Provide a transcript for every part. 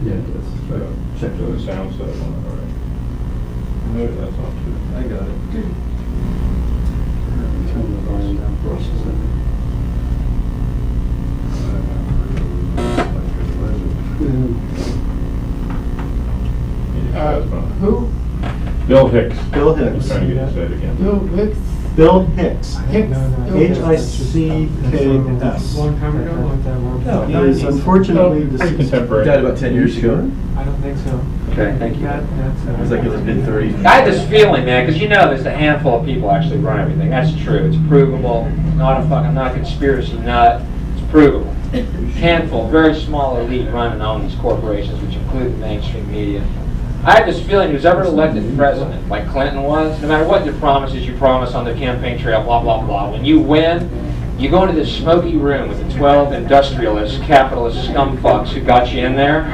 Yeah, that's right. Check So the those. sound set on it, all right. No, that's not true. I got it. Turn the volume down for us a second. Who? Bill Hicks. Bill I'm Hicks. trying to get it said again. Who? Hicks? Bill Hicks. Hicks? H-I-C-K-S. Long time ago? He is unfortunately Pretty deceased. contemporary. Died about 10 years ago. I don't think so. Okay, thank you. That's, It was like it was mid-30s. I had this feeling, man, because you know there's a handful of people actually run everything. That's true. It's provable. Not a conspiracy nut. It's provable. Handful, very small elite run and own these corporations, which include the mainstream media. I had this feeling who's ever elected president, like Clinton was, no matter what your promises you promise on the campaign trail, blah, blah, blah, when you win, you go into this smoky room with the 12 industrialist, capitalist scumfucks who got you in there,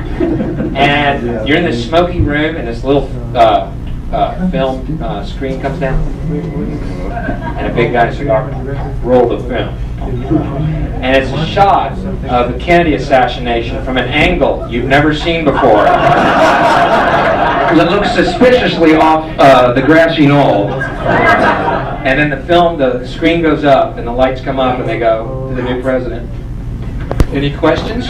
and you're in this smoky room, and this little film screen comes down, and a big guy in a cigar roll the film. And it's a shot of the Kennedy assassination from an angle you've never seen before. It looks suspiciously off the grassy knoll. And then the screen goes up and the lights come up and they go to the new president. Any questions?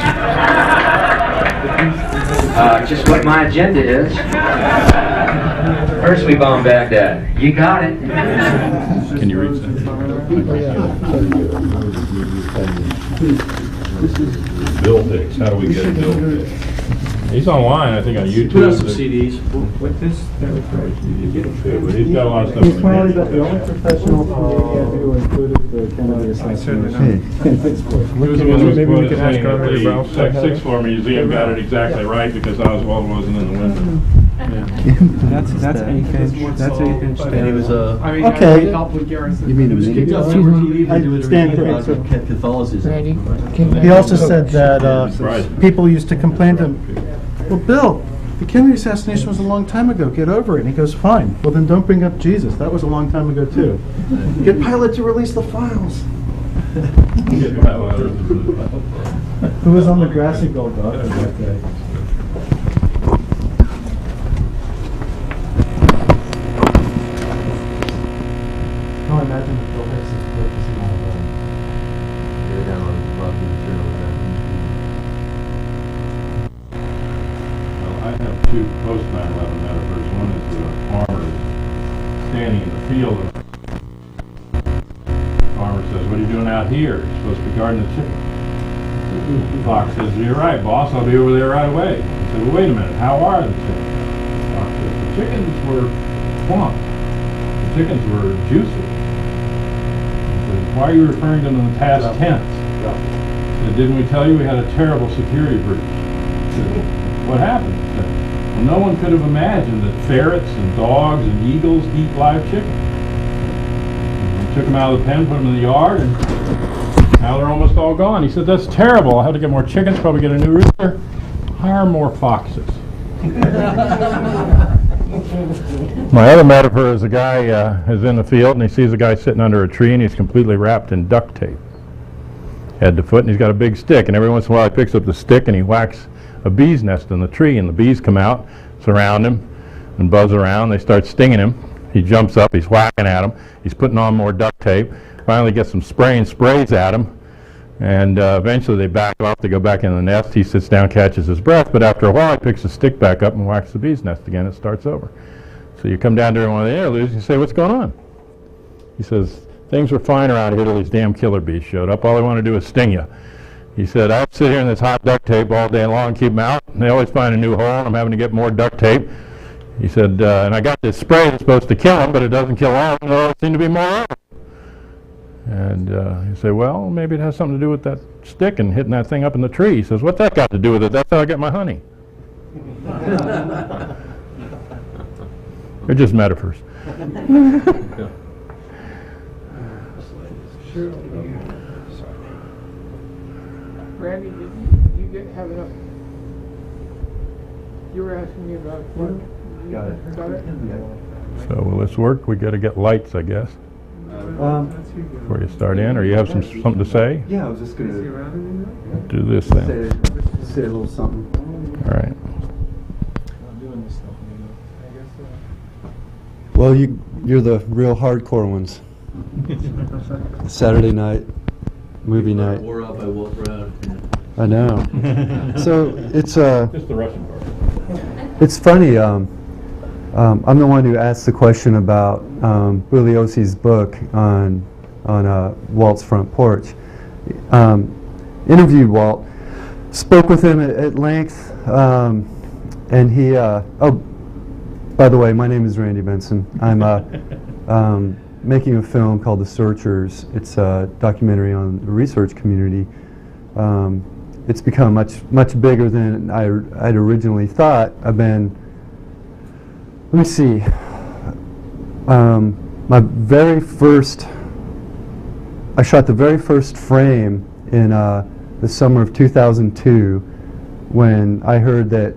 Just what my agenda is. First we bomb Baghdad. You got it. Can you reach that? Bill Hicks. How do we get Bill Hicks? He's online, I think, on YouTube. Put out some CDs. With this, that was right. But he's got a lot of stuff. He's probably the only professional comedian who included the Kennedy assassination. He was the one who was Maybe we quoted can ask saying our that buddy Ralph. the Sixth Floor Museum got it exactly right because Oswald wasn't in the window. That's 8 inch. That's 8 inch. And he was I mean, Okay. I helped with Garrison. You mean a kicked minute? out from TV I to do a stand review about corrected. Catholicism. He also said that Right. people used to complain to him, well, Bill, the Kennedy assassination was a long time ago. Get over it. And he goes, fine. Well, then don't bring up Jesus. That was a long time ago, too. Get Pilate to release the files. Who was on the grassy Golgotha that day? No, I imagine that Bill Hicks is focusing on You're down on a lot of material with Well, I have two post 9/11 metaphors. One is the farmer standing in the field. And the farmer says, "What are you doing out here? You're supposed to be guarding the chickens." The fox says, "You're right, boss. I'll be over there right away." He said, "Well, wait a minute. How are the chickens?" The fox says, "The chickens were plump. The chickens were juicy." He said, "Why are you referring to them in the past tense?" He said, "Didn't we tell you we had a terrible security breach?" He said, "What happened?" He said, "Well, no one could have imagined that ferrets and dogs and eagles eat live chickens." We took them out of the pen, put them in the yard, and now they're almost all gone. He said, "That's terrible. I'll have to get more chickens, probably get a new rooster, hire more foxes." My other metaphor is a guy is in the field and he sees a guy sitting under a tree and he's completely wrapped in duct tape, head to foot, and he's got a big stick, and every once in a while he picks up the stick and he whacks a bee's nest in the tree, and the bees come out, surround him, and buzz around. They start stinging him. He jumps up, he's whacking at them, he's putting on more duct tape, finally gets some spray and sprays at him, and eventually they back off, they go back in the nest, he sits down, catches his breath, but after a while he picks the stick back up and whacks the bee's nest again, it starts over. So you come down during one of the interludes and you say, "What's going on?" He says, "Things were fine around here till these damn killer bees showed up. All they want to do is sting you." He said, "I sit here in this hot duct tape all day long and keep them out, and they always find a new hole, and I'm having to get more duct tape." He said, "And I got this spray that's supposed to kill them, but it doesn't kill all of them. There always seem to be more of them." And he said, "Well, maybe it has something to do with that stick and hitting that thing up in the tree." He says, "What's that got to do with it? That's how I get my honey." They're just metaphors. Sure. Randy, did you have enough? You were asking me about what? Got it. Got it? So will this work? We got to get lights, I guess, before you start in, or you have something to say? Yeah, I was just going to Do this then. say a little something. All right. Well, you're the real hardcore ones. Saturday night, movie night. Wore out by Wolf Road. I know. So it's Just the Russian part. it's funny. I'm the one who asked the question about Bugliosi's book on Walt's front porch. Interviewed Walt, spoke with him at length, and he. Oh, by the way, my name is Randy Benson. I'm making a film called The Searchers. It's a documentary on the research community. It's become much bigger than I'd originally thought. I've been. Let me see. My very first. I shot the very first frame in the summer of 2002 when I heard that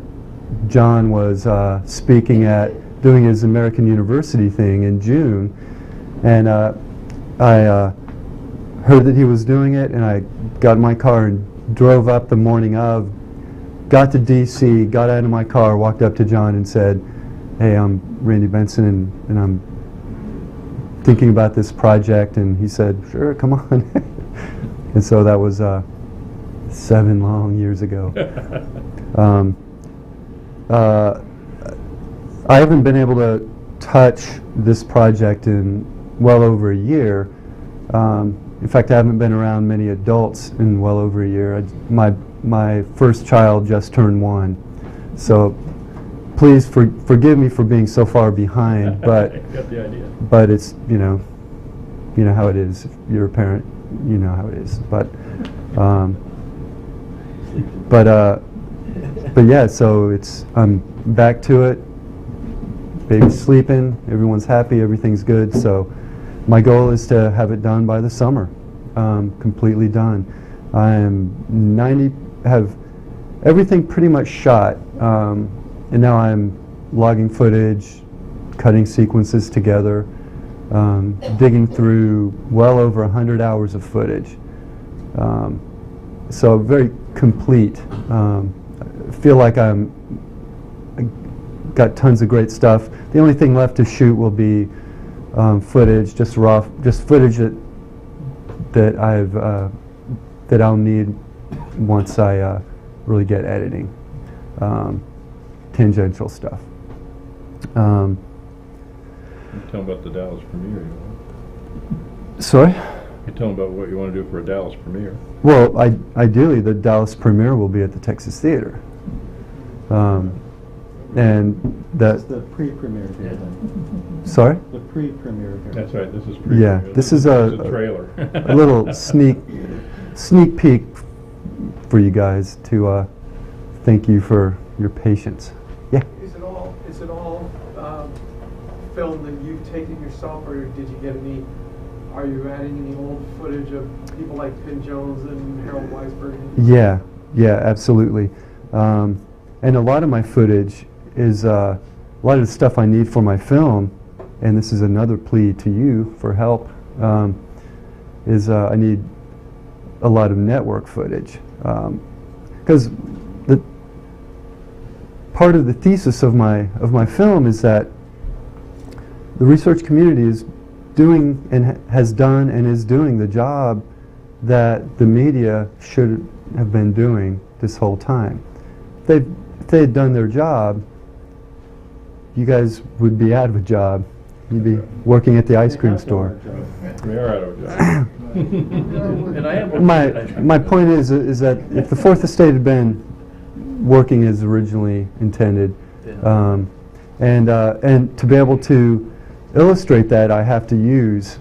John was speaking at doing his American University thing in June, and I heard that he was doing it, and I got in my car and drove up the morning of, got to DC, got out of my car, walked up to John and said, "Hey, I'm Randy Benson, and I'm thinking about this project." And he said, "Sure, come on." And so that was 7 long years ago. I haven't been able to touch this project in well over a year. In fact, I haven't been around many adults in well over a year. My first child just turned 1. So please forgive me for being so far behind, but Got the idea. but it's, you know how it is. If you're a parent, you know how it is. But yeah, so I'm back to it. Baby's sleeping, everyone's happy, everything's good. So my goal is to have it done by the summer, completely done. I am have everything pretty much shot, and now I'm logging footage, cutting sequences together, digging through well over 100 hours of footage. So very complete. I feel like I got tons of great stuff. The only thing left to shoot will be footage, just footage that I'll need once I really get editing. Tangential stuff. Tell them about the Dallas premiere. Sorry? You tell them about what you want to do for a Dallas premiere. Well, ideally, the Dallas premiere will be at the Texas Theater. And That's that. the pre-premiere here then. Sorry? The pre-premiere here. That's right. This is Yeah, this is a trailer. a little sneak peek for you guys to thank you for your patience. Yeah. Is it all film that you've taken yourself, or did you get any? Are you adding any old footage of people like Penn Jones and Harold Weisberg? Yeah, absolutely. And a lot of my footage is a lot of the stuff I need for my film, and this is another plea to you for help, is I need a lot of network footage. Because the part of the thesis of my film is that the research community is doing and has done and is doing the job that the media should have been doing this whole time. If they had done their job, you guys would be out of a job. You'd be working at the ice cream store. We are out of a job. And I am. My point is that if the Fourth Estate had been working as originally intended, and to be able to illustrate that, I have to use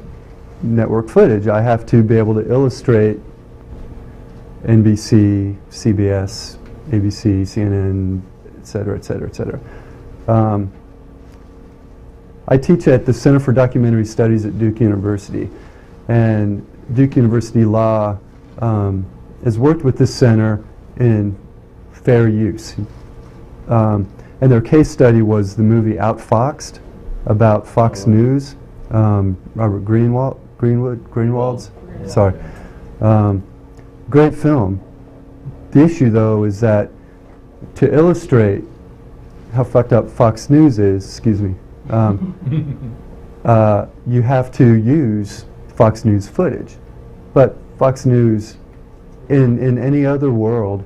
network footage. I have to be able to illustrate NBC, CBS, ABC, CNN, et cetera, et cetera, et cetera. I teach at the Center for Documentary Studies at Duke University, and Duke University Law has worked with this center in fair use. And their case study was the movie Outfoxed about Fox News, Robert Greenwald's. Sorry. Great film. The issue, though, is that to illustrate how fucked up Fox News is, excuse me, you have to use Fox News footage. But Fox News, in any other world,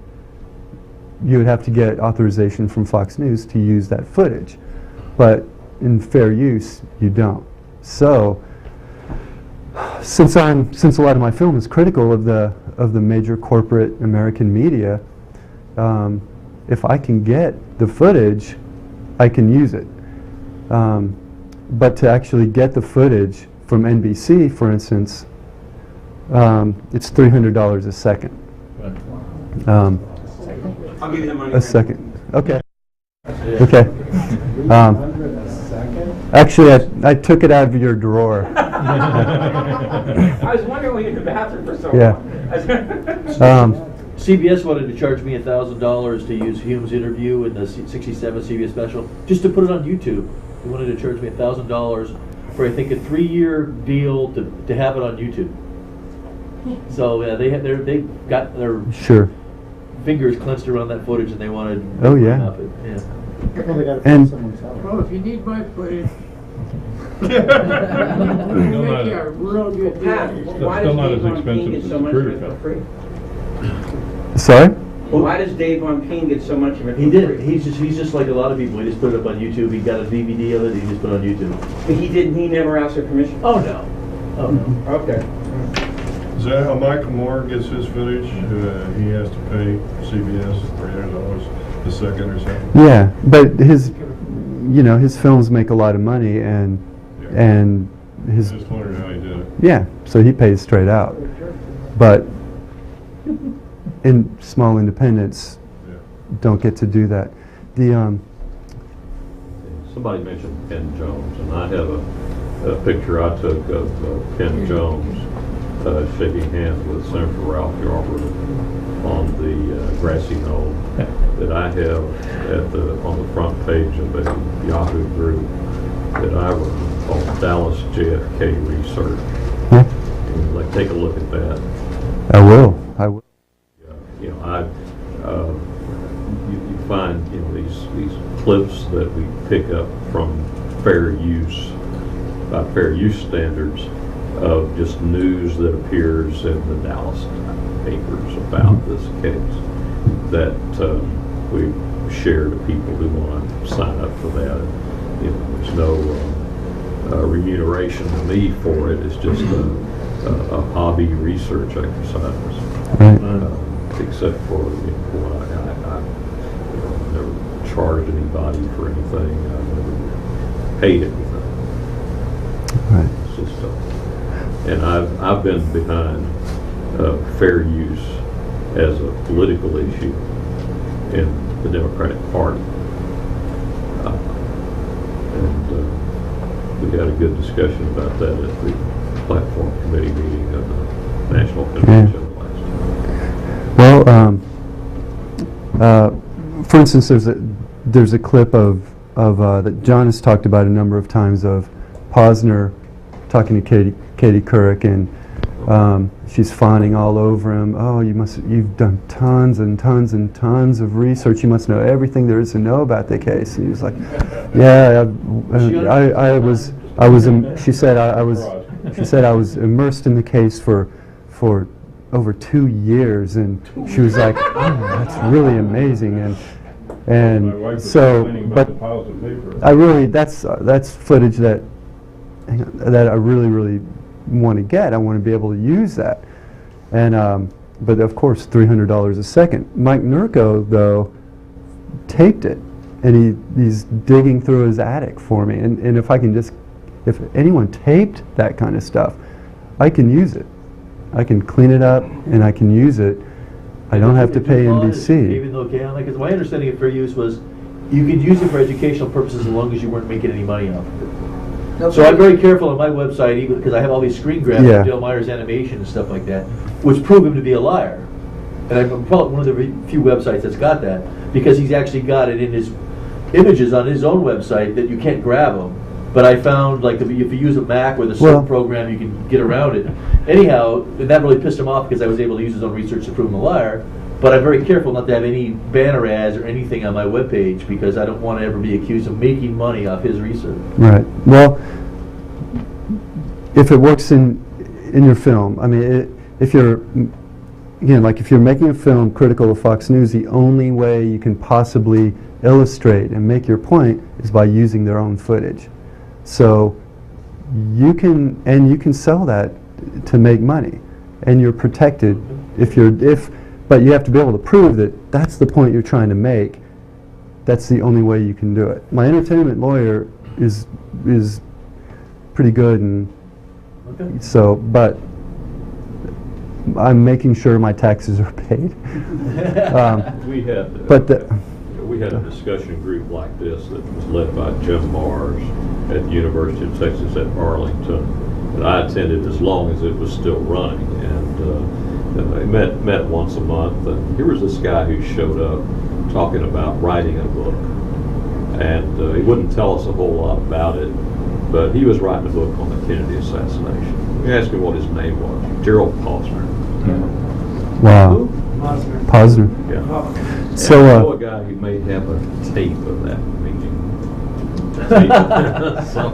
you would have to get authorization from Fox News to use that footage. But in fair use, you don't. So, since a lot of my film is critical of the major corporate American media, if I can get the footage, I can use it. But to actually get the footage from NBC, for instance, it's $300 a second. I'll give you the money. A second. Okay. Okay. Actually, I took it out of your drawer. I was wondering when you were in the bathroom for so Yeah. long. CBS wanted to charge me $1,000 to use Hume's interview in the 67 CBS special, just to put it on YouTube. They wanted to charge me $1,000 for, I think, a 3-year deal to have it on YouTube. So yeah, they got their Sure. fingers clenched around that footage, and they wanted. Oh, yeah. Enough it. Yeah. Well, they gotta And- find someone's house. Well, if you need my footage, Still we'll make you a real good Pat, deal. why still does not Dave as Von expensive Peen get as so much of Cruder it for film. free? Sorry? Well, why does Dave Von Peen get so much of it for He did. free? He's just like a lot of people. He just put it up on YouTube. He got a DVD of it. He just put it on YouTube. But he never asked for permission? Oh no. Oh no. Okay. Is that how Michael Moore gets his footage? He has to pay CBS $300 a second or something? Yeah, but his films make a lot of money, and I his just wondered how he did it. yeah, so he pays straight out. But in small independents, Yeah. don't get to do that. The Somebody mentioned Ken Jones, and I have a picture I took of Ken Jones shaking hands with Senator Ralph Yarborough on the grassy knoll that I have on the front page of a Yahoo group that I run called Dallas JFK Research. yeah, And, like, take a look at that. I will. You find these clips that we pick up from fair use standards of just news that appears in the Dallas papers about this case that we share to people who want to sign up for that. There's no remuneration to me for it. It's just a hobby research exercise. Right. Except for I never charged anybody for anything. I never paid anything. Right. It's just, and I've been behind fair use as a political issue in the Democratic Party, and we had a good discussion about that at the platform committee meeting of the National Convention. Well, for instance, there's a clip of that John has talked about a number of times of Posner talking to Katie Couric, and she's fawning all over him. Oh, you've done tons and tons and tons of research. You must know everything there is to know about the case. And he was like, yeah, she said I was immersed in the case for over 2 years, and she was like, oh, that's really amazing, and so, but I really, that's footage that I really want to get. I want to be able to use that, and but of course $300 a second. Mike Nurko though taped it, and he's digging through his attic for me, and if anyone taped that kind of stuff, I can use it. I can clean it up and I can use it. I don't have to pay NBC. Even though, because my understanding of fair use was you could use it for educational purposes as long as you weren't making any money off of it. So I'm very careful on my website, even because I have all these screen grabs of Dale Meyer's animation and stuff like that, which prove him to be a liar. And I'm probably one of the few websites that's got that, because he's actually got it in his images on his own website that you can't grab them. But I found, like, if you use a Mac with a certain program, you can get around it. Anyhow, and that really pissed him off because I was able to use his own research to prove him a liar. But I'm very careful not to have any banner ads or anything on my webpage because I don't want to ever be accused of making money off his research. Right. Well, if it works in your film, I mean, if you're, again, like if you're making a film critical of Fox News, the only way you can possibly illustrate and make your point is by using their own footage. So you can sell that to make money, and you're protected but you have to be able to prove that that's the point you're trying to make. That's the only way you can do it. My entertainment lawyer is pretty good, and so, but I'm making sure my taxes are paid. We had we had a discussion group like this that was led by Jim Mars at the University of Texas at Arlington, that I attended as long as it was still running, and they met once a month. And here was this guy who showed up talking about writing a book, and he wouldn't tell us a whole lot about it, but he was writing a book on the Kennedy assassination. We asked him what his name was. Gerald Posner. Wow. Posner. Yeah. So, I know a guy who may have a tape of that meeting. So,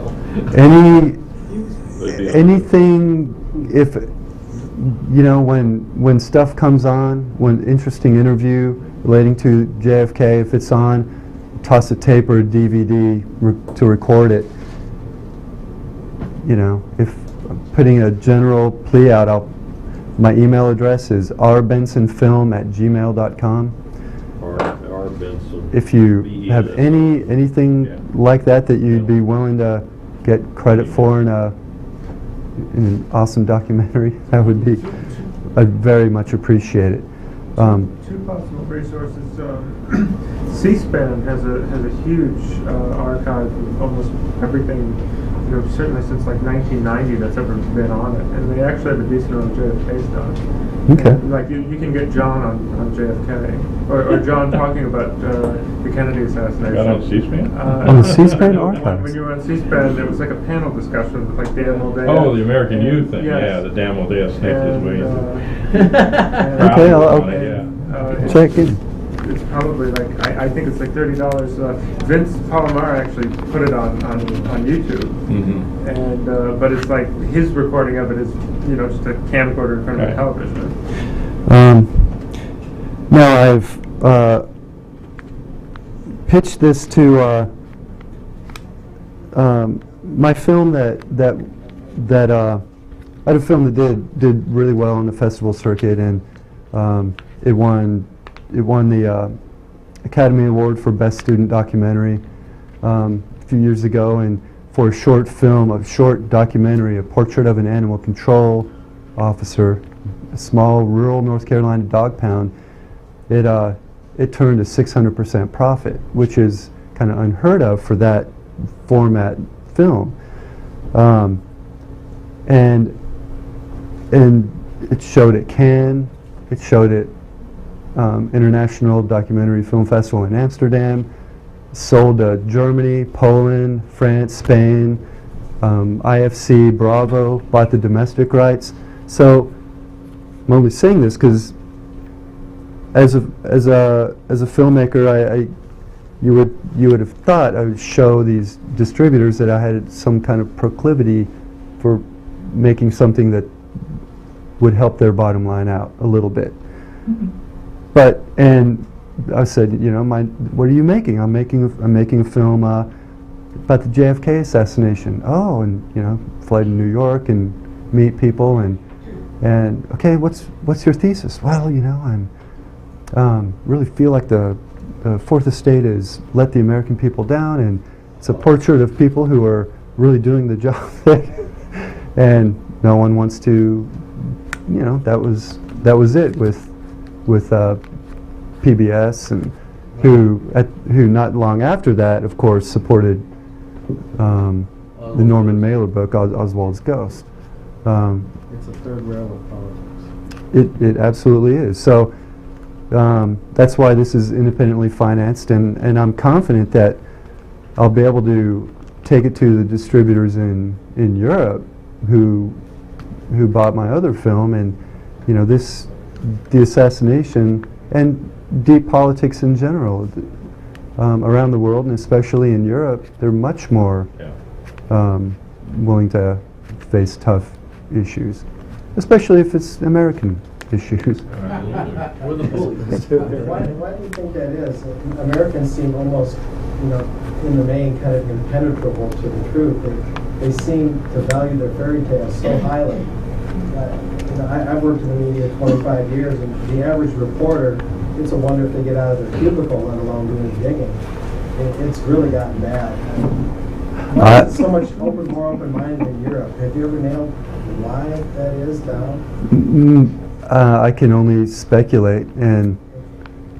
anything, if you know, when stuff comes on, when interesting interview relating to JFK, if it's on, toss a tape or a DVD to record it. You know, if I'm putting a general plea out, my email address is rbensonfilm@gmail.com. Benson. If you have anything like that you'd be willing to get credit for in an awesome documentary, that would be, I'd very much appreciate it. Two possible resources. C-SPAN has a huge archive of almost everything, you know, certainly since like 1990 that's ever been on it, and they actually have a decent amount of JFK stuff. Okay. And, like you can get John on JFK, or John talking about the Kennedy assassination. Got on C-SPAN? On the C-SPAN archives. When you were on C-SPAN, there was like a panel discussion with like Dan Mulday. Oh, the American Youth thing. Yes. Yeah, the Dan Mulday snaked his way. Okay, I'll check in. It's probably like, I think it's like $30. Vince Palomar actually put it on YouTube, and but it's like his recording of it is, you know, just a camcorder in front of the television. Now I've pitched this to my film that I had a film that did really well on the festival circuit, and it won the Academy Award for Best Student Documentary a few years ago, and for a short film, a short documentary, a portrait of an animal control officer, a small rural North Carolina dog pound. It turned a 600% profit, which is kind of unheard of for that format film, and it showed at Cannes, it showed at International Documentary Film Festival in Amsterdam, sold to Germany, Poland, France, Spain, IFC, Bravo, bought the domestic rights. So I'm only saying this because as a filmmaker, you would have thought I would show these distributors that I had some kind of proclivity for making something that would help their bottom line out a little bit. But, and I said, you know, what are you making? I'm making a film about the JFK assassination. Oh, and you know, fly to New York and meet people, and okay, what's your thesis? Well, you know, I'm really feel like the Fourth Estate has let the American people down, and it's a portrait of people who are really doing the job, and no one wants to, you know, that was it with PBS, and who not long after that, of course, supported the Norman Mailer book, Oswald's Ghost. It's a third rail of politics. It absolutely is. So that's why this is independently financed, and I'm confident that I'll be able to take it to the distributors in Europe who bought my other film, and you know, the assassination and deep politics in general. Around the world, and especially in Europe, they're much more willing to face tough issues, especially if it's American issues. We're the bullies. Why do you think that is? Americans seem almost, in the main, kind of impenetrable to the truth. They seem to value their fairy tales so highly. I've worked in the media 25 years, and the average reporter, it's a wonder if they get out of their cubicle, let alone doing digging. It's really gotten bad. Why is it so much more open-minded in Europe? Have you ever nailed why that is down? I can only speculate, and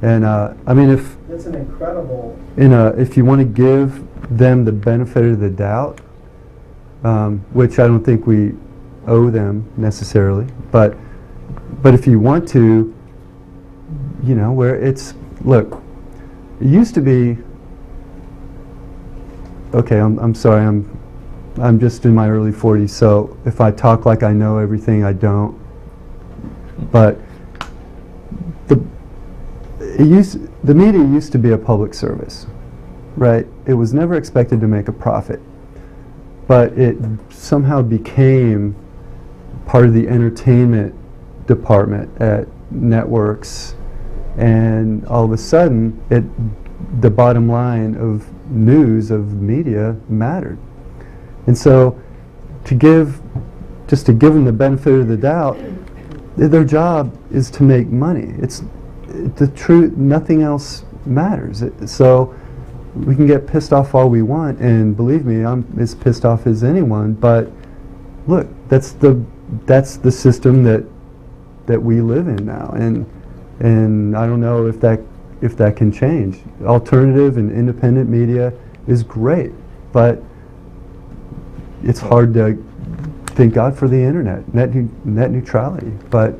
I mean, if it's an incredible. If you want to give them the benefit of the doubt, which I don't think we owe them necessarily, but if you want to, where it's, look, it used to be, okay, I'm sorry, I'm just in my early 40s, so if I talk like I know everything, I don't. But the media used to be a public service, right? It was never expected to make a profit, but it somehow became part of the entertainment department at networks, and all of a sudden the bottom line of news, of media, mattered. And so to give them the benefit of the doubt, their job is to make money. It's the truth, nothing else matters. So we can get pissed off all we want, and believe me, I'm as pissed off as anyone, but look, that's the system that we live in now, and I don't know if that can change. Alternative and independent media is great, but it's hard to thank God for the internet, net neutrality. But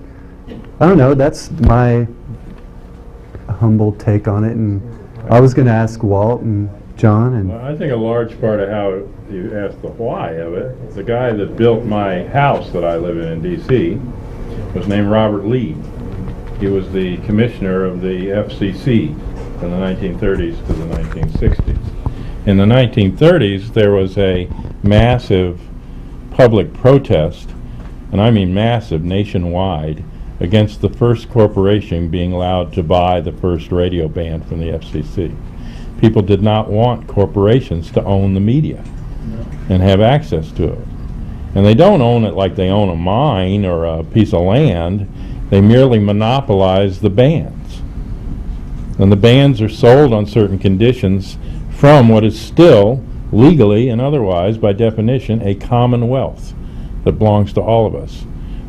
I don't know, that's my humble take on it, and I was going to ask Walt and John. And well, I think a large part of how you asked the why of it, the guy that built my house that I live in D.C. was named Robert Lee. He was the commissioner of the FCC from the 1930s to the 1960s. In the 1930s, there was a massive public protest, and I mean massive, nationwide, against the first corporation being allowed to buy the first radio band from the FCC. People did not want corporations to own the media and have access to it. And they don't own it like they own a mine or a piece of land. They merely monopolize the bands. And the bands are sold on certain conditions from what is still, legally and otherwise, by definition, a commonwealth that belongs to all of us.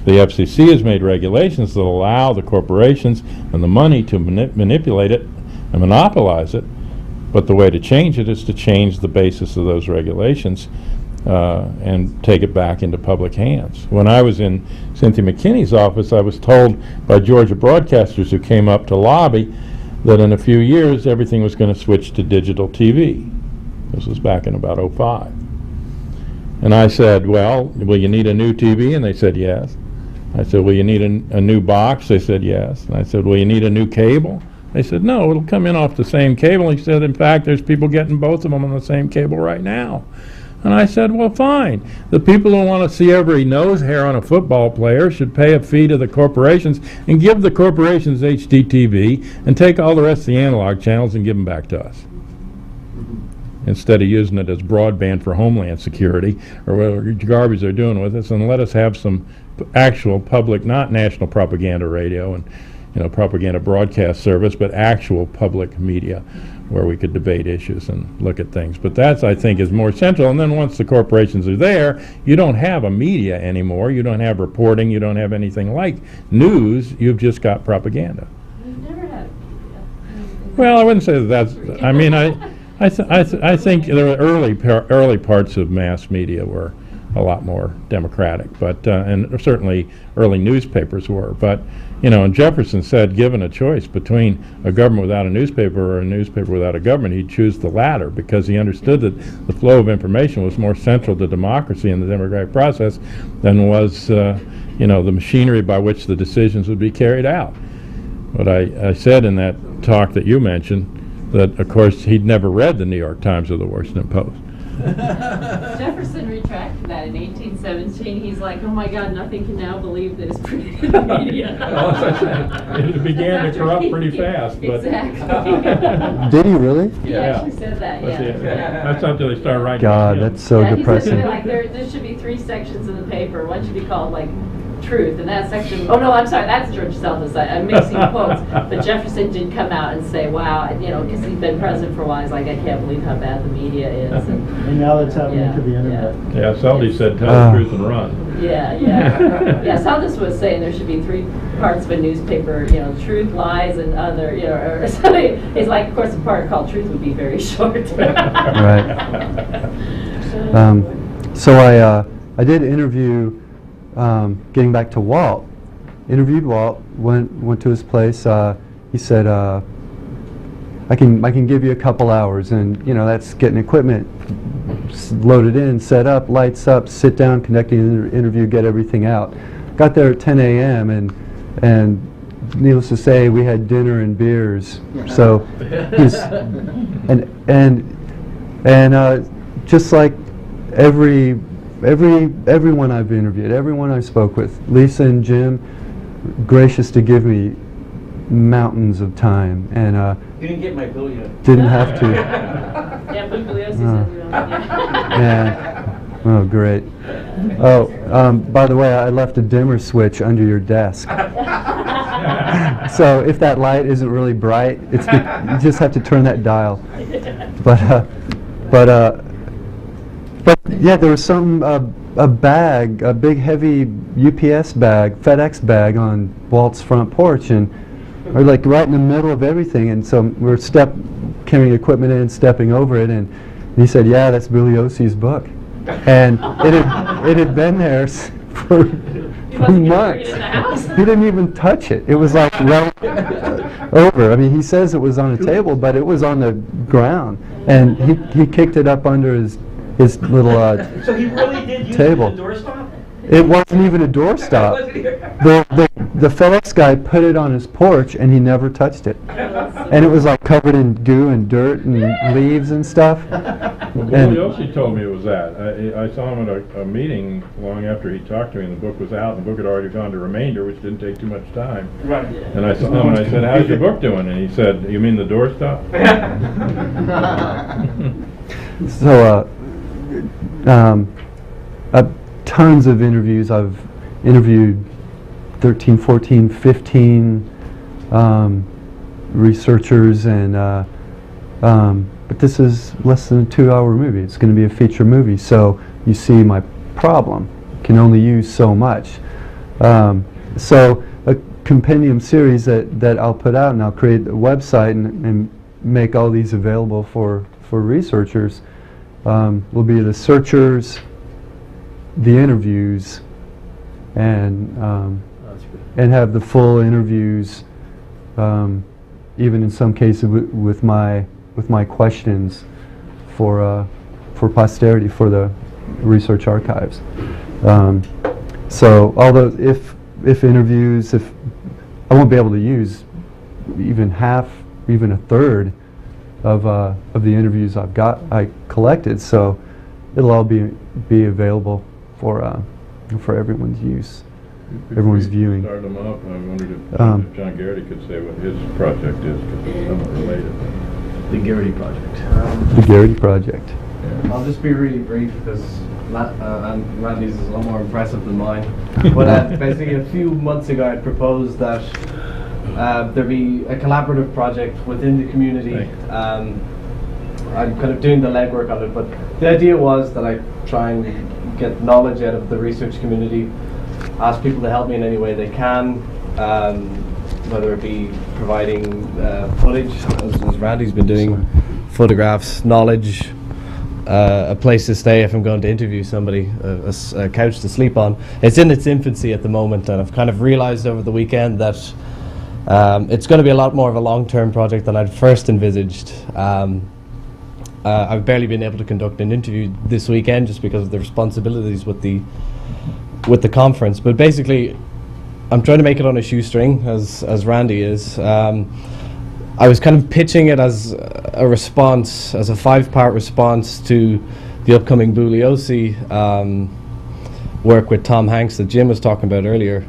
The FCC has made regulations that allow the corporations and the money to manipulate it and monopolize it, but the way to change it is to change the basis of those regulations and take it back into public hands. When I was in Cynthia McKinney's office, I was told by Georgia broadcasters who came up to lobby that in a few years everything was going to switch to digital TV. This was back in about '05. And I said, well, will you need a new TV? And they said, yes. I said, will you need a new box? They said, yes. And I said, will you need a new cable? They said, no, it'll come in off the same cable. He said, in fact, there's people getting both of them on the same cable right now. And I said, well, fine. The people who want to see every nose hair on a football player should pay a fee to the corporations and give the corporations HDTV and take all the rest of the analog channels and give them back to us, instead of using it as broadband for homeland security or whatever garbage they're doing with us, and let us have some actual public, not national propaganda radio and propaganda broadcast service, but actual public media where we could debate issues and look at things. But that's, I think, is more central. And then once the corporations are there, you don't have a media anymore. You don't have reporting. You don't have anything like news. You've just got propaganda. We've never had media. Well, I wouldn't say that's, I mean, I think the early parts of mass media were a lot more democratic, but and certainly early newspapers were. But and Jefferson said, given a choice between a government without a nnewspaper or a newspaper without a government, he'd choose the latter, because he understood that the flow of information was more central to democracy and the democratic process than was the machinery by which the decisions would be carried out. But I said in that talk that you mentioned that, of course, he'd never read the New York Times or the Washington Post. Jefferson retracted that in 1817. He's like, oh my God, nothing can now believe that is printed in the media. It began to corrupt pretty fast. But Exactly. Did he really? He actually said that, yeah. That's until they started writing. God, that's so He depressing. said, like, there should be 3 sections in the paper. One should be called, like, truth, and that section, oh no, I'm sorry, that's George Seldes. I'm mixing quotes. But Jefferson did come out and say, wow, because he's been president for a while, he's like, I can't believe how bad the media is. And now that's happening to the internet. Yeah, Seldes said, tell the truth and run. Yeah. Seldes was saying there should be 3 parts of a newspaper, truth, lies, and other, or something. It's like, of course, the part called truth would be very short. Right. So I did interview. Getting back to Walt, interviewed Walt, went to his place. He said, I can give you a couple hours, and that's getting equipment loaded in, set up, lights up, sit down, conducting an interview, get everything out. Got there at 10 a.m. and needless to say, we had dinner and beers. So he's and just like everyone I've interviewed, everyone I spoke with, Lisa and Jim, gracious to give me mountains of time, and You didn't get my bill yet. didn't have to. Yeah, Bugliosi says you don't. Yeah. Oh, great. Oh, by the way, I left a dimmer switch under your desk. So if that light isn't really bright, you just have to turn that dial. But yeah, there was a bag, a big heavy UPS bag, FedEx bag on Walt's front porch, and we're like right in the middle of everything, and so we're carrying equipment in, stepping over it, and he said, yeah, that's Bugliosi's book. And it had been there for months. He didn't even touch it. It was like right over. I mean, he says it was on a table, but it was on the ground, and he kicked it up under his little So he really did use table. it as a doorstop? It wasn't even a doorstop. The FedEx guy put it on his porch, and he never touched it. And it was like covered in goo and dirt and leaves and stuff. Bugliosi told me it was that. I saw him at a meeting long after he talked to me, and the book was out, and the book had already gone to Remainder, which didn't take too much time. Right. And I saw him, and I said, how's your book doing? And he said, you mean the doorstop? So, tons of interviews. I've interviewed 13, 14, 15 researchers, and but this is less than a 2-hour movie. It's going to be a feature movie, so you see my problem. Can only use so much. So a compendium series that I'll put out, and I'll create a website and make all these available for researchers. Will be the searchers, the interviews, and have the full interviews, even in some cases with my questions for posterity, for the research archives. So although if interviews, if I won't be able to use even half, even a third of the interviews I collected, so it'll all be available for everyone's use, everyone's viewing. Start them up. I wondered if John Garrity could say what his project is, because it's somewhat related. The Garrity Project. The Garrity Project. I'll just be really brief because and Randy's is a lot more impressive than mine. But basically a few months ago I proposed that there be a collaborative project within the community. I'm kind of doing the legwork on it, but the idea was that I try and get knowledge out of the research community, ask people to help me in any way they can, whether it be providing footage, as Randy's been doing, photographs, knowledge, a place to stay if I'm going to interview somebody, a couch to sleep on. It's in its infancy at the moment, and I've kind of realized over the weekend that it's going to be a lot more of a long-term project than I'd first envisaged. I've barely been able to conduct an interview this weekend just because of the responsibilities with the conference. But basically, I'm trying to make it on a shoestring, as Randy is. I was kind of pitching it as a response, as a 5-part response to the upcoming Bugliosi work with Tom Hanks that Jim was talking about earlier.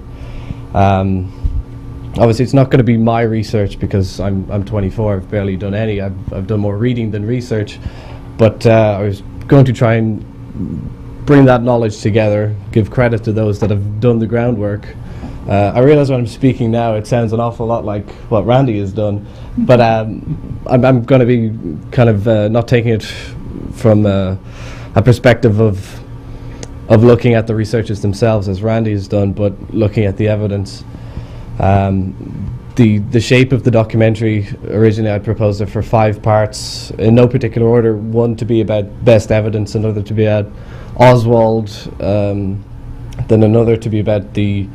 Obviously, it's not going to be my research because I'm 24. I've barely done any. I've done more reading than research, but I was going to try and bring that knowledge together, give credit to those that have done the groundwork. I realize when I'm speaking now, it sounds an awful lot like what Randy has done, but I'm going to be kind of not taking it from a perspective of looking at the researchers themselves as Randy has done, but looking at the evidence. The shape of the documentary, originally I'd proposed it for 5 parts, in no particular order. One to be about best evidence, another to be about Oswald, then another to be about the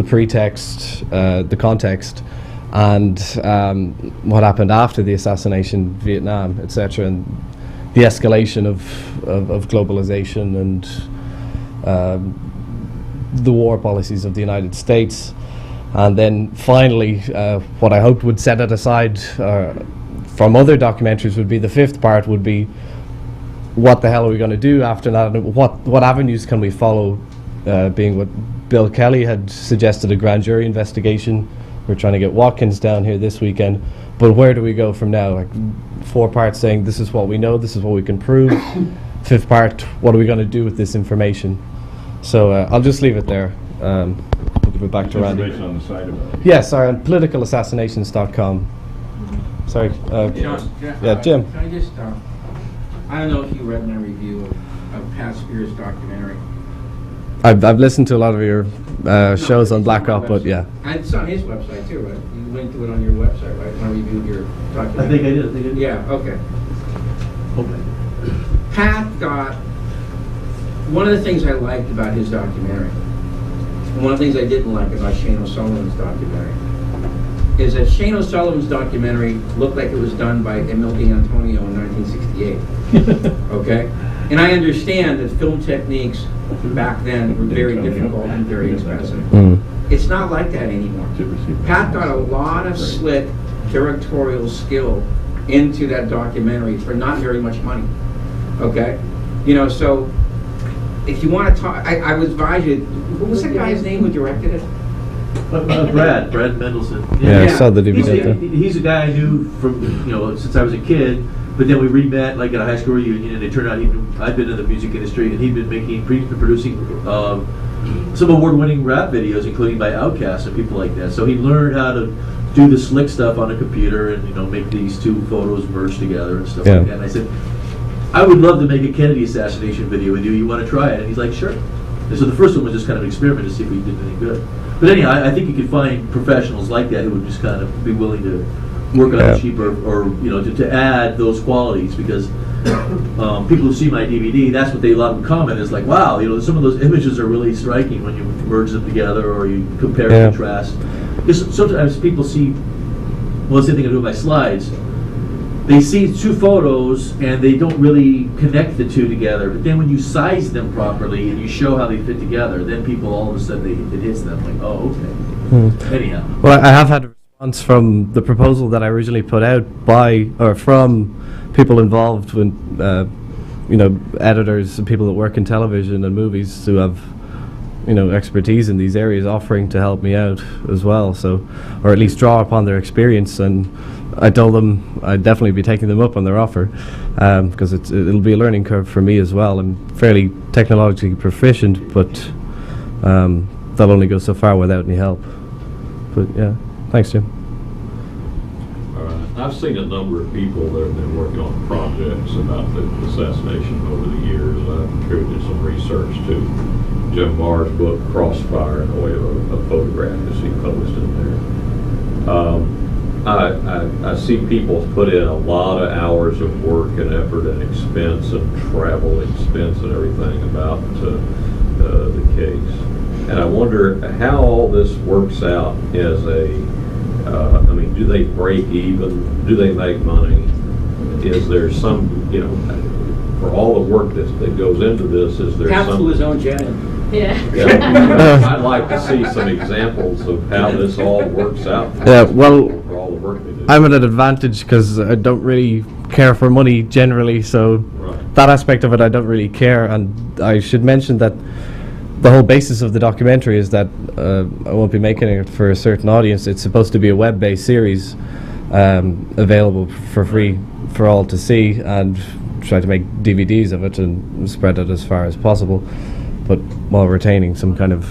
pretext, the context, and what happened after the assassination, Vietnam, etc., and the escalation of globalization and the war policies of the United States. And then finally, what I hoped would set it aside from other documentaries would be the 5th part would be what the hell are we going to do after that, and what avenues can we follow, being what Bill Kelly had suggested, a grand jury investigation. We're trying to get Watkins down here this weekend, but where do we go from now? Like 4 parts saying this is what we know, this is what we can prove. 5th part, what are we going to do with this information? So I'll just leave it there. We'll give it back to Randy. Information on the site about it. Yes, sorry, on politicalassassinations.com. Sorry. Yeah, Jim. Can I just, I don't know if you read my review of Pat Spear's documentary. I've listened to a lot of your shows on Black Op, but yeah. And it's on his website too, right? You linked to it on your website, right? When I reviewed your documentary. I think I did. Yeah, okay. Okay. Pat got, one of the things I liked about his documentary, and one of the things I didn't like about Shane O'Sullivan's documentary, is that Shane O'Sullivan's documentary looked like it was done by Emil D'Antonio in 1968. Okay? And I understand that film techniques back then were very difficult and very expensive. It's not like that anymore. Pat got a lot of slick directorial skill into that documentary for not very much money. Okay? You know, so if you want to talk, I would advise you, what was that guy's name who directed it? Brad Mendelson. Yeah, I saw the DVD. He's a guy I knew from, since I was a kid, but then we re-met like at a high school reunion, and it turned out I'd been in the music industry, and he'd been producing some award-winning rap videos, including by Outkast and people like that. So he learned how to do the slick stuff on a computer and make these 2 photos merge together and stuff like that. And I said, I would love to make a Kennedy assassination video with you. You want to try it? And he's like, sure. And so the first one was just kind of an experiment to see if we did any good. But anyhow, I think you could find professionals like that who would just kind of be willing to work on it cheaper, or to add those qualities, because people who see my DVD, that's what they love in common, is like, wow, some of those images are really striking when you merge them together or you compare and contrast. Because sometimes people see, well, the same thing I do with my slides, they see 2 photos and they don't really connect the 2 together. But then when you size them properly and you show how they fit together, then people all of a sudden it hits them like, oh, okay. Anyhow. Well, I have had a response from the proposal that I originally put out from people involved with, editors and people that work in television and movies who have, expertise in these areas, offering to help me out as well. So, or at least draw upon their experience. And I told them I'd definitely be taking them up on their offer, because it'll be a learning curve for me as well. I'm fairly technologically proficient, but that'll only go so far without any help. But yeah, thanks, Jim. I've seen a number of people that have been working on projects about the assassination over the years. I've contributed some research to Jim Marr's book, Crossfire, in the way of a photograph that he published in there. I see people put in a lot of hours of work and effort and expense and travel expense and everything about the case. And I wonder how all this works out as do they break even? Do they make money? Is there some, for all the work that goes into this, is there Pat some... flew his own jet in. Yeah. I'd like to see some examples of how this all works out. Yeah, well, For all the work they do. I'm at an advantage because I don't really care for money generally, so Right. that aspect of it I don't really care. And I should mention that the whole basis of the documentary is that I won't be making it for a certain audience. It's supposed to be a web-based series available for free for all to see, and try to make DVDs of it and spread it as far as possible, but while retaining some kind of,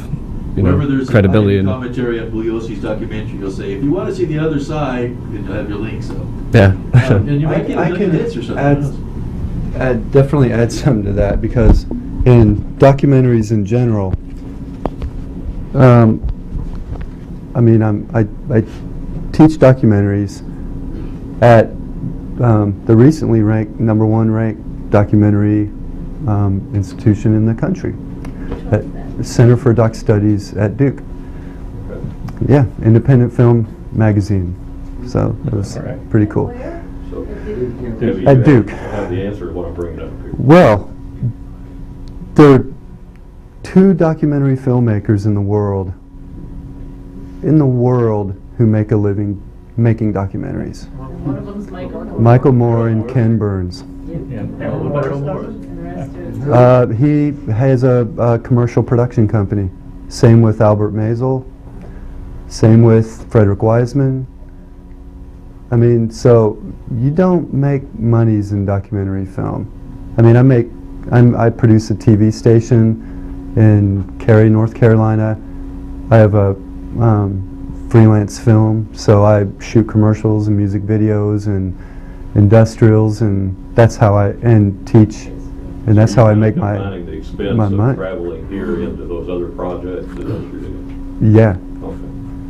you know, Whenever there's credibility. a commentary on Bugliosi's documentary, you'll say, if you want to see the other side, then you'll have your link. So Yeah. and you might get I a can hits or something. definitely add something to that, because in documentaries in general, I mean, I teach documentaries at the recently ranked #1 ranked documentary institution in the country, at the Center for Doc Studies at Duke. Yeah, independent film magazine. So it was pretty cool. So, At Duke. Have the answer to what I'm bringing up here. Well, there are 2 documentary filmmakers in the world who make a living making documentaries. One of them's Michael Moore. Michael Moore and Ken Burns. He has a commercial production company. Same with Albert Maisel. Same with Frederick Wiseman. I mean, so you don't make monies in documentary film. I mean, I produce a TV station in Cary, North Carolina. I have a freelance film, so I shoot commercials and music videos and industrials, and that's how I teach, and that's how I make my Combining the expense my of money. traveling here into those other projects that you're doing. Yeah, Okay.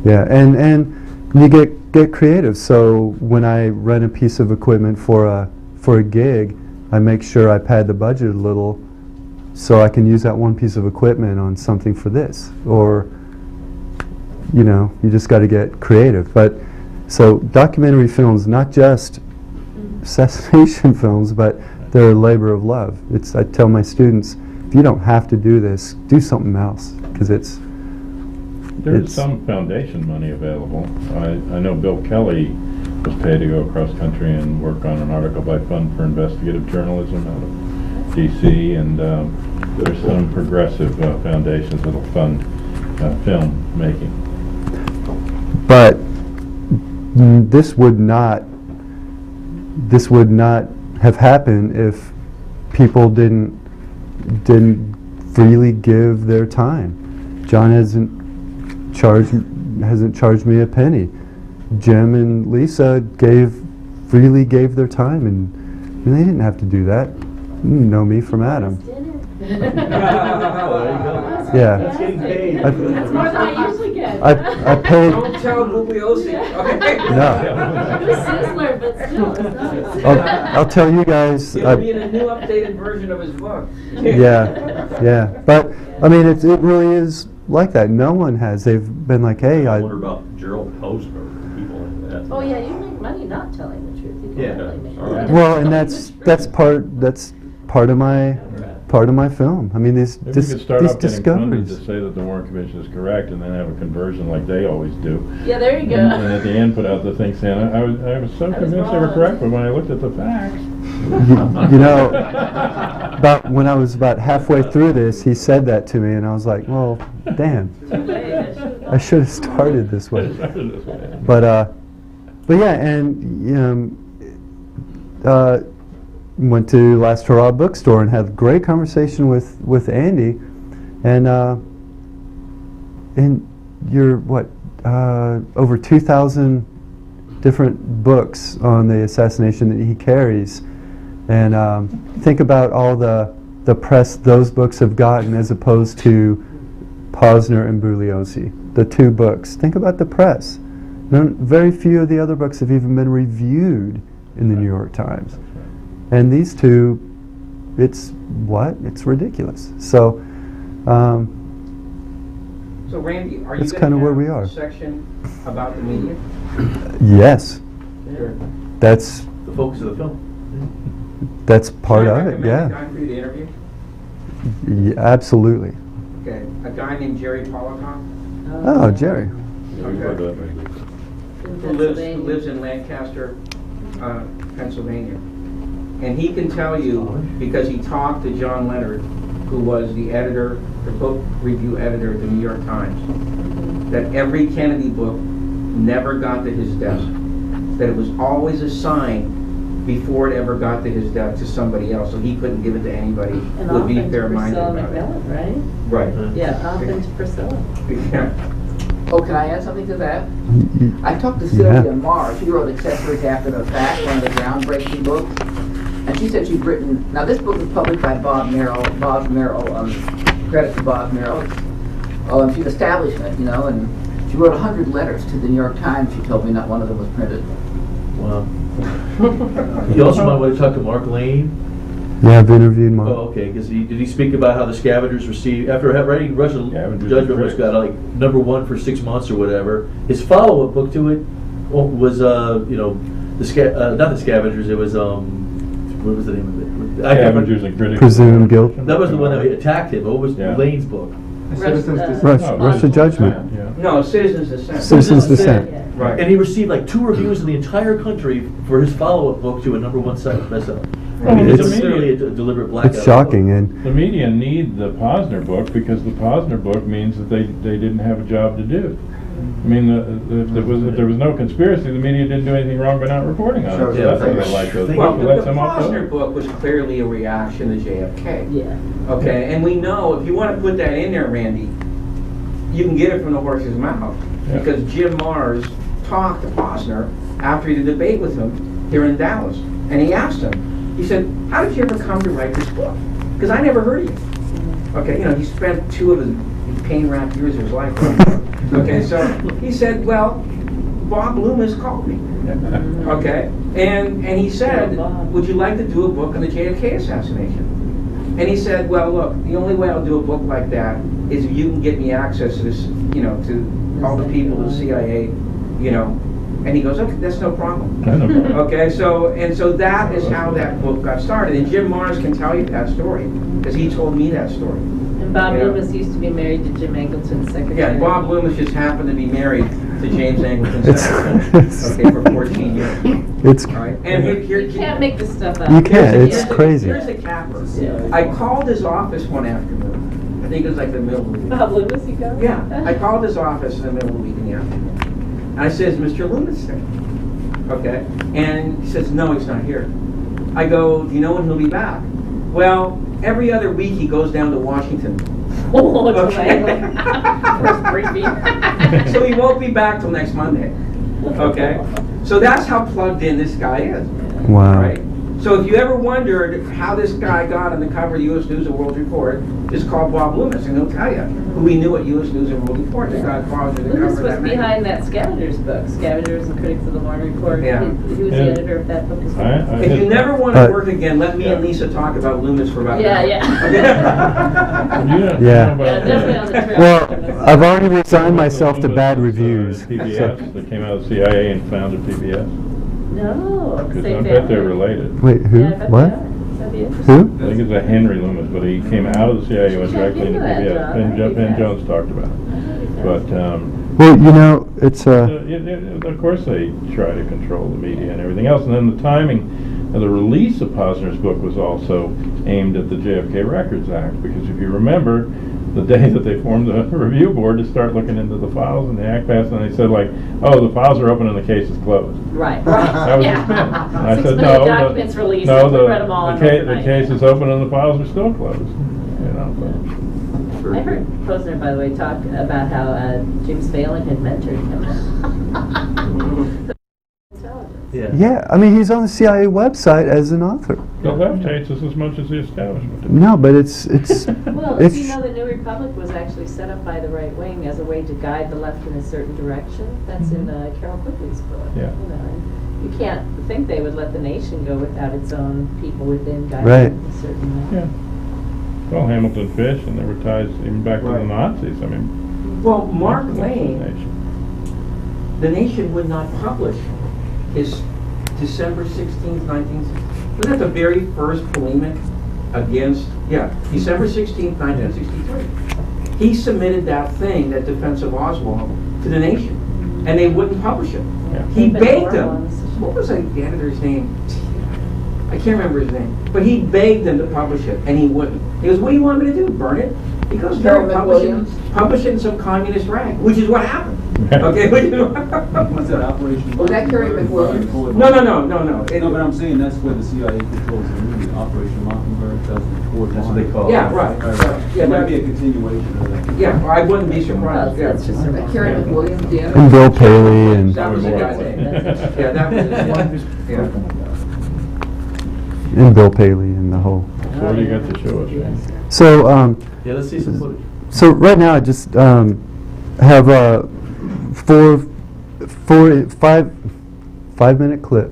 yeah, and you get creative. So when I rent a piece of equipment for a gig, I make sure I pad the budget a little, so I can use that one piece of equipment on something for this, or you know, you just got to get creative. But so documentary films, not just assassination films, but they're a labor of love. I tell my students, if you don't have to do this, do something else, because There's some foundation money available. I know Bill Kelly was paid to go across country and work on an article by Fund for Investigative Journalism out of D.C., and there's some progressive foundations that'll fund film making. But this would not have happened if people didn't freely give their time. John hasn't charged me a penny. Jim and Lisa freely gave their time, and they didn't have to do that. You know me from Adam. Yeah. That's getting paid. That's more than I usually get. I paid. Don't tell Bugliosi. No. It's Sizzler, but still, it's nice. I'll tell you guys. He'll be in a new updated version of his book. Yeah. But I mean, it really is like that. No one has. They've been like, hey, I wonder about Gerald Posner and people like that. Oh yeah, you make money not telling the truth. You can really make money. Well, and that's part of my film. I mean, these Maybe we could start these off getting funded discoveries. to say that the Warren Commission is correct, and then have a conversion like they always do. Yeah, there you go. And at the end, put out the thing saying, I was so convinced they were correct, but when I looked at the facts. You know, when I was about halfway through this, he said that to me, and I was like, well, damn, I should have started this way. But yeah, and went to Last Hurrah bookstore and had a great conversation with Andy, and you're what, over 2,000 different books on the assassination that he carries, and think about all the press those books have gotten as opposed to Posner and Bugliosi, the 2 books. Think about the press. Very few of the other books have even been reviewed in the New York Times. And these 2, it's ridiculous. So, So Randy, are you that's going kind to of where have we are. a section about the media? Yes, Sure. that's The focus of the film. part Can I of it. recommend a Yeah. guy for you to interview? Yeah, absolutely. Okay. a guy named Jerry Polikoff. Oh, Jerry. Who lives in Lancaster, Pennsylvania. And he can tell you, because he talked to John Leonard, who was the editor, the book review editor at the New York Times, that every Kennedy book never got to his desk. That it was always assigned before it ever got to his desk to somebody else, so he couldn't give it to anybody And who would be often to fair-minded Priscilla about it. McMillan, right? Right. Yeah, often to Priscilla. Yeah. Oh, can I add something to that? I talked to Yeah. Sylvia Marr. She wrote Accessories After the Fact, one of the groundbreaking books. And she said she'd written, now this book was published by Bob Merrill, credit to Bob Merrill. She's establishment, you know, and she wrote 100 letters to the New York Times. She told me not one of them was printed. Wow. You also might want to talk to Mark Lane. Yeah, I've interviewed Mark. Oh, okay, because did he speak about how the Scavengers received, after writing Russian Judgment, which got like #1 for 6 months or whatever, his follow-up book to it was, you know, not the Scavengers, it was, what was the name of it? Scavengers and Critics. Presumed Guilt. That was the one that attacked him. What was Lane's book? Russia Judgment. No, Citizen's Dissent. Citizen's Dissent. Right. And he received like 2 reviews in the entire country for his follow-up book to a #1 bestseller. I mean, it's clearly a deliberate blackout. It's shocking, and The media need the Posner book because the Posner book means that they didn't have a job to do. I mean, if there was no conspiracy, the media didn't do anything wrong by not reporting on it. So that's why they like those Well, books. the Let them off the Posner hook. book was clearly a reaction to JFK. Yeah. Okay, and we know, if you want to put that in there, Randy, you can get it from the horse's mouth. Yeah. Because Jim Mars talked to Posner after he did a debate with him here in Dallas. And he asked him, he said, how did you ever come to write this book? Because I never heard of you. Okay, you know, he spent 2 of his pain-racked years of his life. Okay, so he said, well, Bob Loomis called me. Okay, and he said, would you like to do a book on the JFK assassination? And he said, well, look, the only way I'll do a book like that is if you can get me access to this, you know, to all the people, the CIA, you know. And he goes, okay, that's no problem. Okay, so that is how that book got started. And Jim Mars can tell you that story, because he told me that story. And Bob Loomis used to be married to Jim Angleton's secretary. Yeah, Bob Loomis just happened to be married to James Angleton's secretary. Okay, for 14 years. It's all right. And You can't make this stuff up. You can't. It's crazy. Here's a capper. I called his office one afternoon. I think it was like the middle of the week. Bob Loomis, you go? Yeah, I called his office in the middle of the week in the afternoon. I says, Mr. Loomis there. Okay. And he says, no, he's not here. I go, do you know when he'll be back? Well, every other week he goes down to Washington. Oh, okay. That's creepy. So he won't be back till next Monday. Okay. So that's how plugged in this guy is. Wow. Right? So if you ever wondered how this guy got on the cover of U.S. News and World Report, just call Bob Loomis and he'll tell you who he knew at U.S. News and World Report. The guy caused the Loomis cover was of that behind that Scavengers book, Scavengers and Critics of the Morning Report. Yeah. He was the editor of that book as well. If you never want to work again, let me and Lisa talk about Loomis for about an hour. Yeah. Yeah. Definitely on the trail. Well, I've already resigned myself to bad reviews. PBS that came out of the CIA and founded PBS. No. Because same I bet they're family. related. Wait, who? Yeah, I bet What? they are. That'd be interesting. Who? I think it's a Henry Loomis, but he came out of the CIA, went Check directly into into that, PBS. John. Ben Jones talked about it. But, Well, you know, it's of course they try to control the media and everything else. And then the timing of the release of Posner's book was also aimed at the JFK Records Act, because if you remember, the day that they formed the review board to start looking into the files and the act passed, and they said like, oh, the files are open and the case is closed. Right. That was Yeah. the spin. And I 6 said, million no, documents released. no, We read them all in the overnight. case is open and the files are still closed. You know, but. I heard Posner, by the way, talk about how James Phelan had mentored him. yeah. I mean, he's on the CIA website as an author. The left hates us as much as the establishment does. No, but it's Well, it's you know, the New Republic was actually set up by the right wing as a way to guide the left in a certain direction. That's in Carol Quigley's book. Yeah. You know, and you can't think they would let the nation go without its own people within guiding Right. it in a certain way. Yeah. Well, Hamilton Fish, and there were ties even back to the Nazis. I mean, Well, Mark that's the Lane, nation. the Nation would not publish his December 16th, 1960. Wasn't that the very first polemic against, December 16th, 1963. he submitted that thing, that defense of Oswald, to the Nation, and they wouldn't publish it. He begged them. What was the editor's name? I can't remember his name. But he begged them to publish it, and he wouldn't. He goes, what do you want me to do, burn it? He goes, no, publish it in some communist rag, which is what happened. Okay? Was that Operation? Was that Kerry McWilliams? No. No, but I'm saying that's where the CIA controls the movie, Operation Mockingbird, that's what they call it. Yeah, right. Yeah, it might be a continuation of that. Yeah, I wouldn't be surprised. Yeah. Kerry McWilliams, the editor. And Bill Paley and That was the guy's name. Yeah, that was yeah. and Bill Paley and the whole. So what do you got to show us? So Yeah, let's see some footage. so right now I just have a 5-minute clip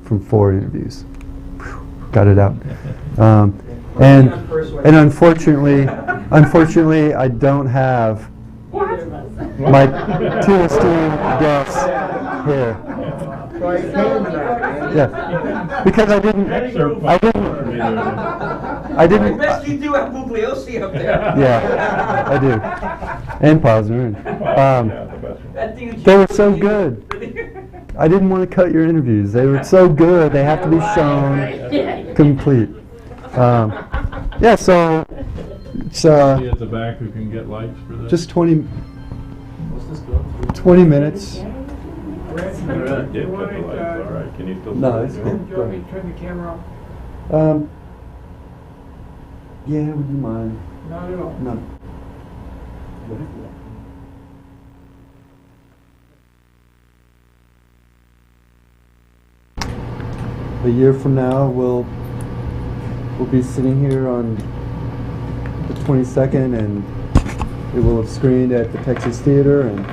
from 4 interviews. Whew, got it out. And unfortunately I don't have my 2 esteemed guests here. Yeah, because I didn't. I bet you do have Bugliosi up there. Yeah, I do. And Posner. They were so good. I didn't want to cut your interviews. They were so good. They have to be shown complete. Yeah, so it's See at the back who can get likes for this? just 20 minutes. Did cut the lights, all right. Can you still No, see it's it? cool. Do you want me to turn the camera off? Yeah, would you mind? Not at all. No. A year from now, we'll be sitting here on the 22nd, and it will have screened at the Texas Theater, and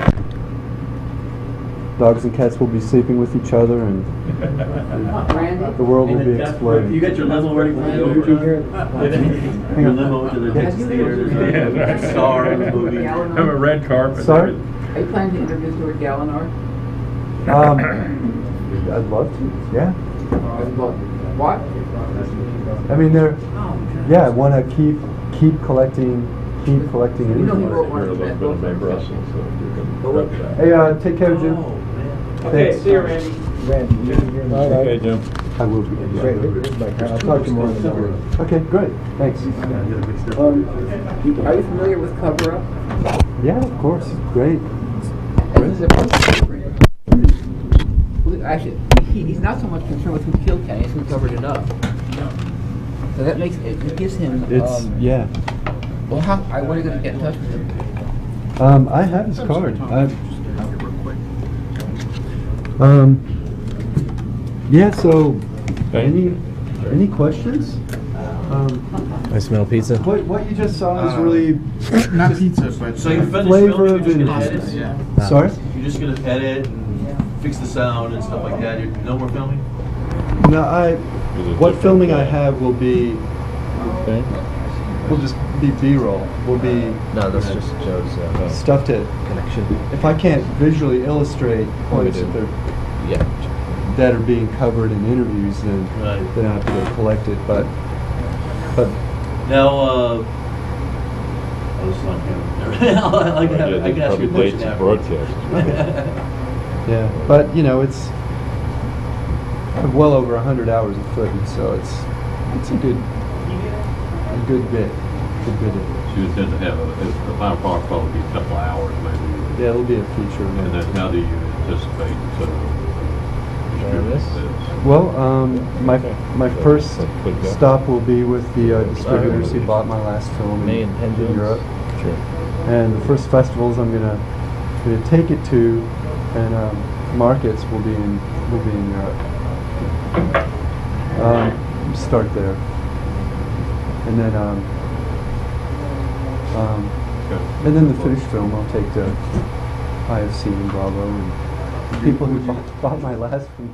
dogs and cats will be sleeping with each other, and the world will be exploding. You got your limo ready for the over? Your limo to the Texas Theater, there's a star in the movie. Have a red carpet. Sorry? Are you planning to introduce Stuart Gallinor? I'd love to, yeah. What? I mean, yeah, I want to keep collecting You know he interviews. wrote one of the best books. Hey, take care, Jim. Okay, Thanks. see you, Randy. Okay, Jim. I will be. I'll talk to you more in the morning. Okay, great. Thanks. Are you familiar with Cover Up? Yeah, of course. Great. Actually, he's not so much concerned with who killed Kenny as who covered it up. So that makes it gives him. It's yeah. Well, how? When are you going to get in touch with him? I have his card. Yeah. So, any questions? I smell pizza. What you just saw is really Not pizza, but So you finished flavor filming, of you're just gonna it. edit? Yeah. Sorry? You're just gonna edit and fix the sound and stuff like that? No more filming? No, what filming I have will be. Will just be B-roll. Will be No, that's just Joe's stuff to. connection. If I can't visually illustrate points Yeah. that are being covered in interviews, then Right. then I have to go collect it. But Now, oh, this is on camera. I can ask you a question after. Broadcast. yeah, but it's well over 100 hours of footage, so it's a good bit. Good bit of it. You intend to have the final product probably be a couple of hours maybe. Yeah, it'll be a feature. And then how do you anticipate distributing this? Well, my first stop will be with the distributors who bought my last film in Europe. Sure. And the first festivals I'm gonna take it to, and markets will be in Europe. Start there, and then and then the finished film I'll take to IFC and Bravo, and people who bought my last film.